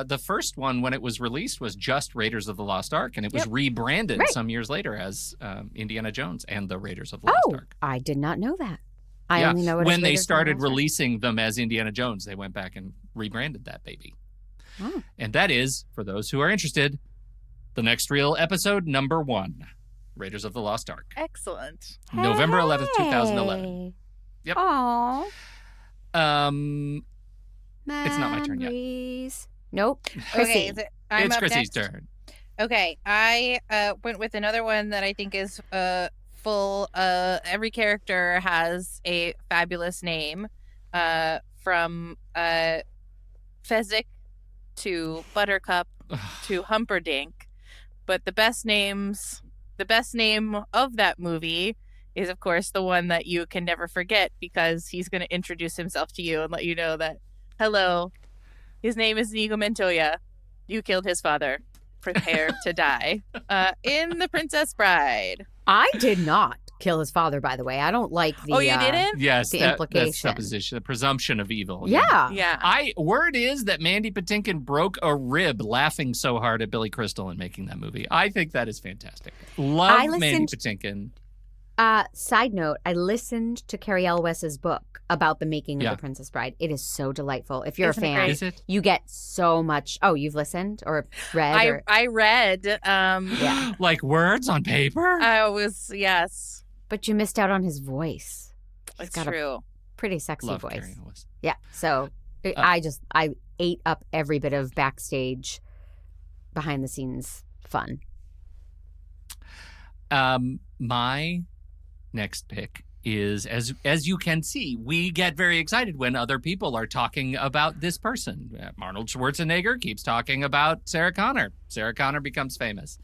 the first one, when it was released, was just Raiders of the Lost Ark, and it was rebranded Right. some years later as Indiana Jones and the Raiders of the Lost Ark. I did not know that. I only know it when as they Raiders of the started Lost Ark. releasing them as Indiana Jones, they went back and rebranded that baby. Oh. And that is, for those who are interested, the next real episode, number 1, Raiders of the Lost Ark. Excellent. November 11th, 2011. Yep. Aww. It's not my turn yet. Memories. Nope. Okay, Krissy. I'm It's up Chrissy's next. turn. Okay, I went with another one that I think is full. Every character has a fabulous name, from Fezzik to Buttercup to Humperdinck. But the best name of that movie is, of course, the one that you can never forget, because he's going to introduce himself to you and let you know that, hello, his name is Inigo Montoya. You killed his father. Prepare to die. In The Princess Bride. I did not kill his father, by the way. I don't like the. Oh, you didn't? Yes, the that's implication. supposition, the presumption of evil. Yeah. Yeah. Word is that Mandy Patinkin broke a rib laughing so hard at Billy Crystal in making that movie. I think that is fantastic. Love Mandy Patinkin. Side note, I listened to Carrie Elwes's book about the making of Yeah. The Princess Bride. It is so delightful. If you're Isn't a it fan, great? Is it? you get so much. Oh, you've listened or read? or... I read. Yeah. Like words on paper? I was, yes. But you missed out on his voice. He's It's got a true. pretty sexy Love voice. Carrie Elwes. Yeah. So I ate up every bit of backstage, behind the scenes fun. My next pick is, as you can see, we get very excited when other people are talking about this person. Arnold Schwarzenegger keeps talking about Sarah Connor. Sarah Connor becomes famous.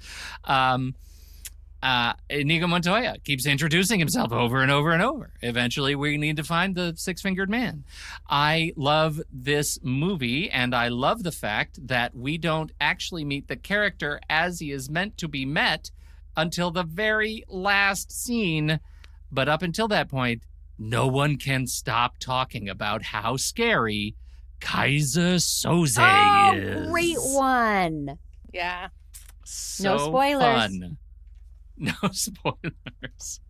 Inigo Montoya keeps introducing himself over and over and over. Eventually, we need to find the six-fingered man. I love this movie, and I love the fact that we don't actually meet the character as he is meant to be met until the very last scene. But up until that point, no one can stop talking about how scary Kaiser Soze is. Great one. Yeah. So spoilers. Fun. No spoilers.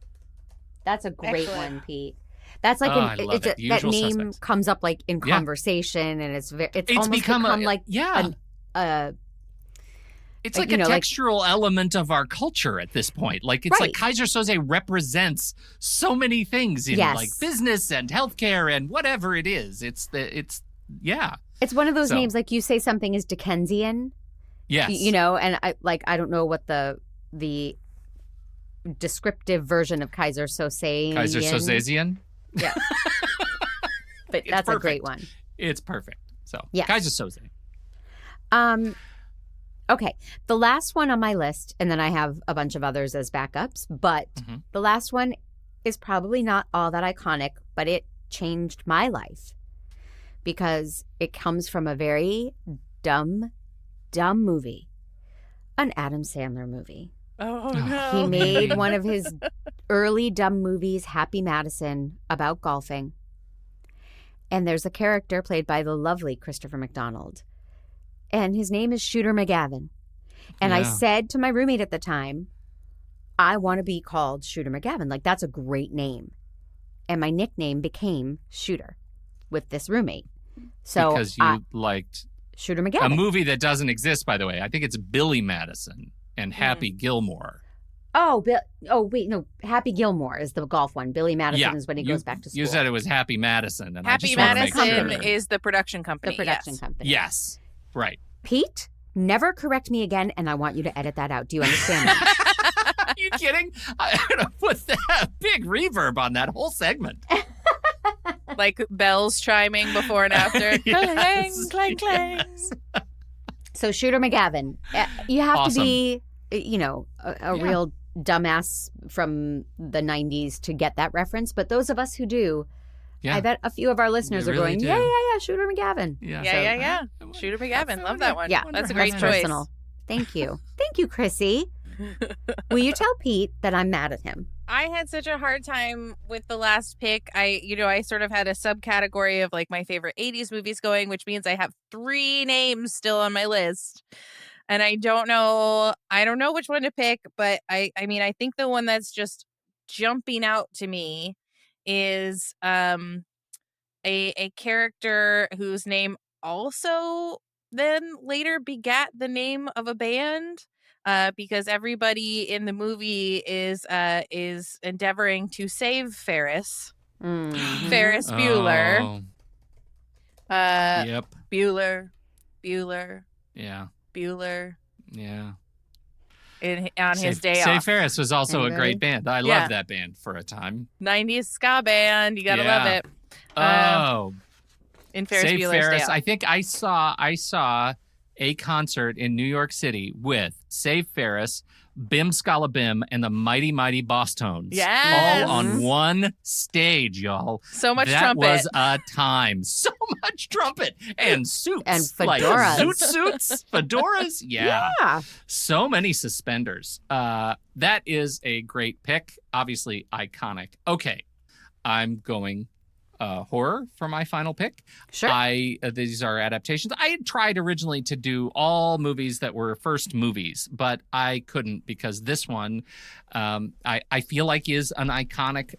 That's a great Excellent. one, Pete. That's like I love it. that Usual name Suspects. comes up like in Yeah. conversation, and it's It's almost become like yeah. It's like you a know, like- textural element of our culture at this point. Like it's like Right. Kaiser Soze represents so many things in Yes. like business and healthcare and whatever it is. It's yeah. It's one of those So- names like you say something is Dickensian, Yes. you know, and I don't know what the descriptive version of Kaiser Soze. Kaiser Sozezian. Yeah. But It's that's a perfect. great one. It's perfect. So Yes. Kaiser Soze. Okay. The last one on my list, and then I have a bunch of others as backups, but Mhm. the last one is probably not all that iconic, but it changed my life because it comes from a very dumb movie, an Adam Sandler movie. Oh, Oh. no. He made one of his early dumb movies, Happy Madison, about golfing. And there's a character played by the lovely Christopher McDonald. And his name is Shooter McGavin. And I Yeah. said to my roommate at the time, I want to be called Shooter McGavin. Like, that's a great name. And my nickname became Shooter with this roommate. So Because you liked Shooter a McGavin. movie that doesn't exist, by the way. I think it's Billy Madison and Happy Mm. Gilmore. Wait, no. Happy Gilmore is the golf one. Billy Madison Yeah, is when he you- goes back to school. You said it was Happy Madison, and I Happy just want to make Madison sure. is the production the company. production yes. company. Yes, right. Pete, never correct me again, and I want you to edit that out. Do you understand that? Are you kidding? I'm going to put that big reverb on that whole segment. Like bells chiming before and after. Yes. Clang, clang, clang. Yes. So Shooter McGavin, you have Awesome. to be, a real dumbass from the 90s to get that reference. But those of us who do, Yeah. I bet a few of our listeners You are really going, do. yeah, Shooter McGavin. Yeah. Yeah. Shooter McGavin. Love that one. Yeah, That's a Wonder great how choice. Personal. Thank you. Thank you, Krissy. Will you tell Pete that I'm mad at him? I had such a hard time with the last pick. I sort of had a subcategory of like my favorite 80s movies going, which means I have 3 names still on my list. And I don't know which one to pick, but I mean, I think the one that's just jumping out to me is a character whose name also then later begat the name of a band. Because everybody in the movie is endeavoring to save Ferris. Mhm. Ferris Bueller. Oh, yep. Bueller. Yeah. Bueller. Yeah. On his day Save off. Ferris was also a Anybody? great band. I Yeah. loved that band for a time. 90s ska band. You gotta love Yeah. it. In Ferris Save Bueller's Ferris. Day Off. I think I saw a concert in New York City with Save Ferris, Bim Scala Bim, and the Mighty Mighty Boss Tones. Yes. All on one stage, y'all. So much that trumpet. was a time. So much trumpet and suits. And Like, fedoras. suits, fedoras. Yeah. Yeah. So many suspenders. That is a great pick. Obviously iconic. Okay. I'm going horror for my final pick. Sure. These are adaptations. I had tried originally to do all movies that were first movies, but I couldn't because this one, I feel like is an iconic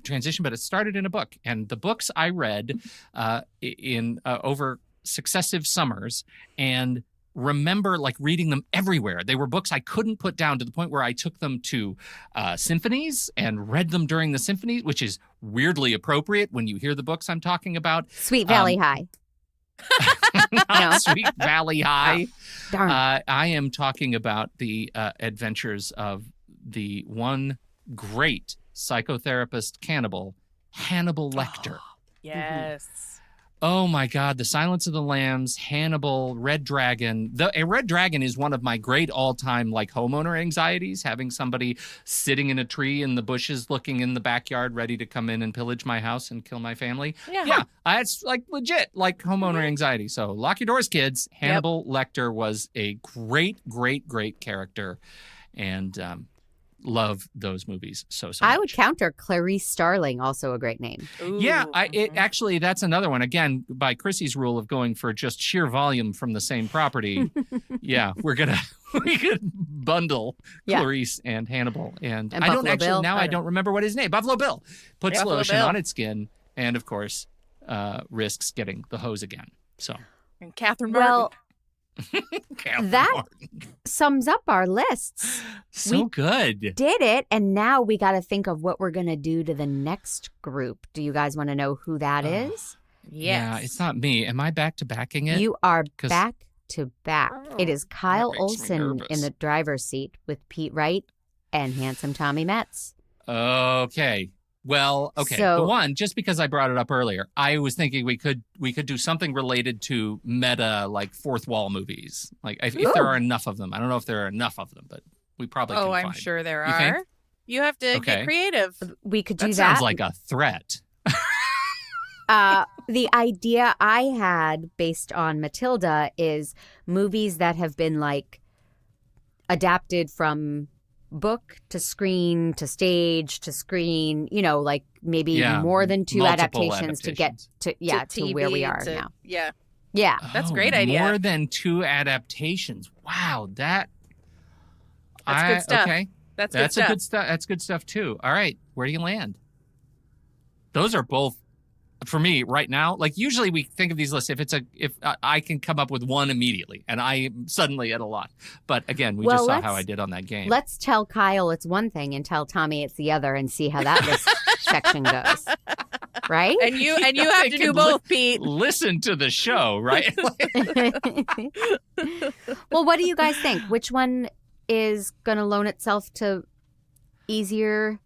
transition, but it started in a book. And the books I read in over successive summers and remember like reading them everywhere. They were books I couldn't put down to the point where I took them to symphonies and read them during the symphonies, which is weirdly appropriate when you hear the books I'm talking about. Sweet Valley High. Not No. Sweet Valley High. Darn. I am talking about the adventures of the one great psychotherapist cannibal, Hannibal Lecter. Yes. Oh my God, The Silence of the Lambs, Hannibal, Red Dragon. A Red Dragon is one of my great all-time like homeowner anxieties, having somebody sitting in a tree in the bushes looking in the backyard ready to come in and pillage my house and kill my family. Yeah. It's like legit like homeowner anxiety. So lock your doors, kids. Hannibal Lecter was a great, great, great character and love those movies so much. I would counter Clarice Starling, also a great name. Ooh. Yeah, actually, that's another one. Again, by Krissy's rule of going for just sheer volume from the same property. Yeah, we could bundle Yeah. Clarice and Hannibal. And I Buffalo don't actually, Bill. now I don't remember what his name. Buffalo Bill puts Buffalo lotion Bill. on its skin and, of course, risks getting the hose again. So, And Catherine Martin. Well, Catherine that Martin. sums up our lists. So we good. Did it, and now we got to think of what we're going to do to the next group. Do you guys want to know who that is? Yeah, it's not me. Am I back to backing it? You are 'Cause- back to back. It is Kyle makes me Olsen nervous. in the driver's seat with Pete Wright and handsome Tommy Metz. Okay. Well, okay. So- The one, just because I brought it up earlier, I was thinking we could do something related to meta, like fourth wall movies. Like if Ooh. there are enough of them. I don't know if there are enough of them, but we probably can I'm find. sure there You are. think? You have to Okay. get creative. We could do That that. sounds like a threat. The idea I had based on Matilda is movies that have been like adapted from book to screen to stage to screen, like maybe Yeah, more than 2 multiple adaptations to get adaptations. to where we TV, are now. Yeah. Yeah. That's a Oh, great idea. More than 2 adaptations. Wow, That's good stuff. Okay. That's That's good a stuff. good stuff. That's good stuff too. All right, where do you land? Those are both for me right now. Like usually we think of these lists if I can come up with one immediately, and I suddenly at a lot. But again, we Well, just saw how let's- I did on that game. Let's tell Kyle it's one thing and tell Tommy it's the other and see how that list section goes. Right? And you have I to can do both, Pete. Listen to the show, right? Well, what do you guys think? Which one is going to loan itself to easier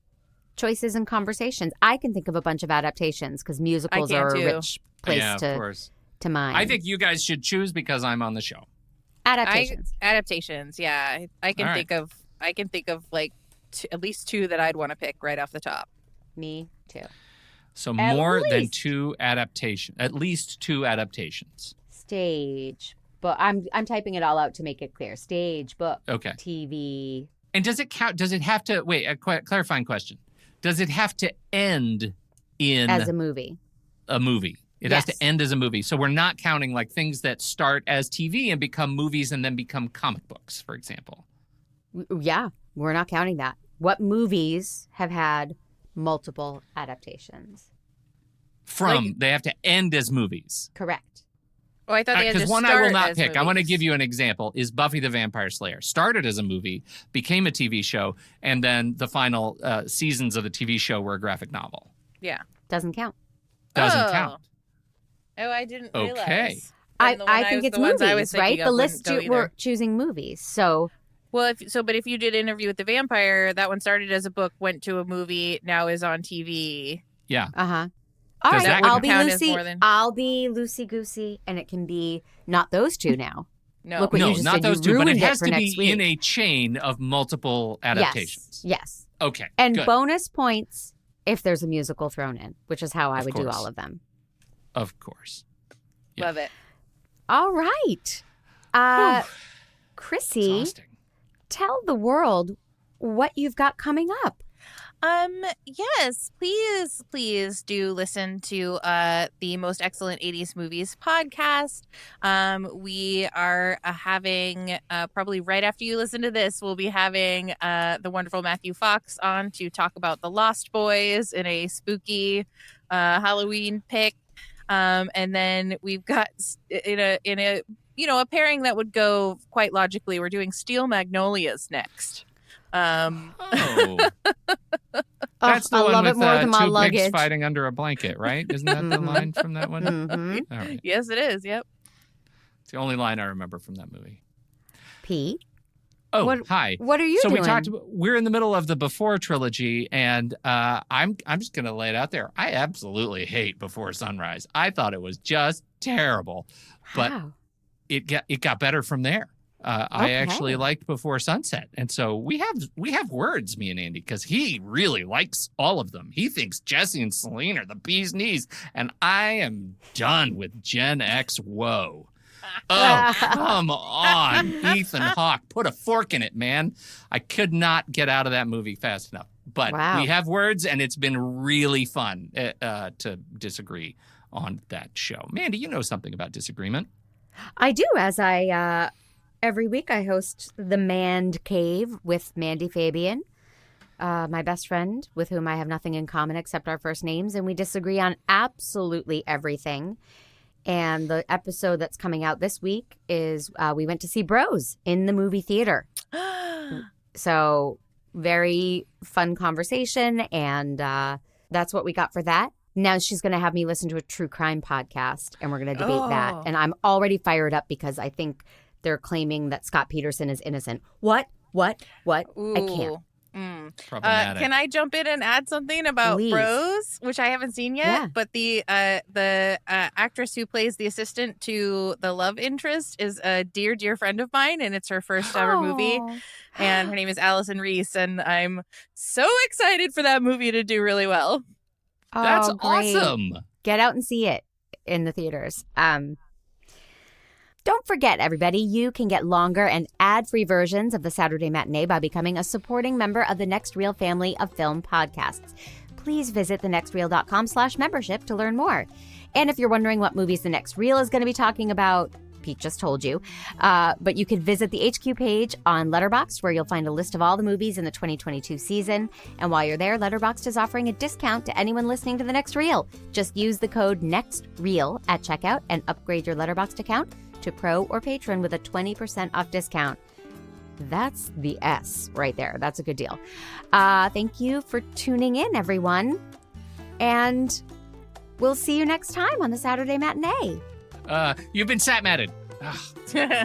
choices and conversations. I can think of a bunch of adaptations because musicals can are too. a rich place Of course. to mine. I think you guys should choose because I'm on the show. adaptations. Adaptations, yeah. I can All think of like at least 2 that I'd want to pick right off the top. Me too. So At more than least. 2 adaptations, at least 2 adaptations. Stage, but I'm typing it all out to make it clear. Stage, book, Okay. TV. And does it count? Does it have to, wait, a clarifying question. Does it have to end in As a movie. a movie? It has Yes. to end as a movie. So we're not counting like things that start as TV and become movies and then become comic books, for example. Yeah, we're not counting that. What movies have had multiple adaptations? They have to end as movies. Correct. Oh, I thought they had to Because one start I will not as pick. I want to movies. give you an example. Is Buffy the Vampire Slayer. Started as a movie, became a TV show, and then the final seasons of the TV show were a graphic novel. Yeah. Doesn't count. Doesn't count. Oh, I didn't Okay. realize. I Then the one think it's the ones I was movies, right? thinking The of list wouldn't go we're either. choosing movies. So Well, but if you did Interview with the Vampire, that one started as a book, went to a movie, now is on TV. Yeah. All Does right, that I'll be count as Lucy. more than- I'll be Loosey Goosey, and it can be not those 2 now. No. Look what No, you just not did. those You 2, but it ruined has for to next be week. in a chain of multiple adaptations. Yes. Okay. And good. bonus points if there's a musical thrown in, which is how I Of would do course. all of them. Of course. Yeah. Love it. All right. Krissy, Exhausting. tell the world what you've got coming up. Yes, please do listen to the Most Excellent 80s Movies podcast. We are having, probably right after you listen to this, we'll be having the wonderful Matthew Fox on to talk about The Lost Boys in a spooky Halloween pick. And then we've got in a a pairing that would go quite logically, we're doing Steel Magnolias next. Oh. That's the I one love with it more than my 2 pigs luggage. fighting under a blanket, right? Isn't that the line from that one? Mhm. All right. Yes, it is. Yep. It's the only line I remember from that movie. Pete, Oh, What- hi. what are you so doing? we talked about, we're in the middle of the Before trilogy, and I'm just going to lay it out there. I absolutely hate Before Sunrise. I thought it was just terrible, but Wow. it got better from there. I Okay. actually liked Before Sunset, and so we have words, me and Andy, because he really likes all of them. He thinks Jesse and Celine are the bee's knees, and I am done with Gen X. Whoa. Oh, come on, Ethan Hawke. Put a fork in it, man. I could not get out of that movie fast enough. But Wow. we have words, and it's been really fun to disagree on that show. Mandy, you know something about disagreement. I do, as I every week I host the Mand Cave with Mandy Fabian, my best friend with whom I have nothing in common except our first names, and we disagree on absolutely everything. And the episode that's coming out this week is we went to see Bros in the movie theater. So very fun conversation, and that's what we got for that. Now she's going to have me listen to a true crime podcast, and we're going to debate that. And I'm already fired up because I think they're claiming that Scott Peterson is innocent. What? I can't. Problematic. Can I jump in and add something about Please. Bros, which I haven't seen yet? Yeah. But the actress who plays the assistant to the love interest is a dear friend of mine, and it's her first ever movie. Oh. And her name is Allison Reese, and I'm so excited for that movie to do really well. That's Oh, great. awesome. Get out and see it in the theaters. Don't forget, everybody, you can get longer and ad-free versions of the Saturday Matinee by becoming a supporting member of the Next Reel family of film podcasts. Please visit thenextreel.com/membership to learn more. And if you're wondering what movies The Next Reel is going to be talking about, Pete just told you. But you can visit the HQ page on Letterboxd, where you'll find a list of all the movies in the 2022 season. And while you're there, Letterboxd is offering a discount to anyone listening to The Next Reel. Just use the code NEXTREEL at checkout and upgrade your Letterboxd account to Pro or Patron with a 20% off discount. That's the S right there. That's a good deal. Thank you for tuning in, everyone. And we'll see you next time on the Saturday Matinee. You've been sat-matted. No.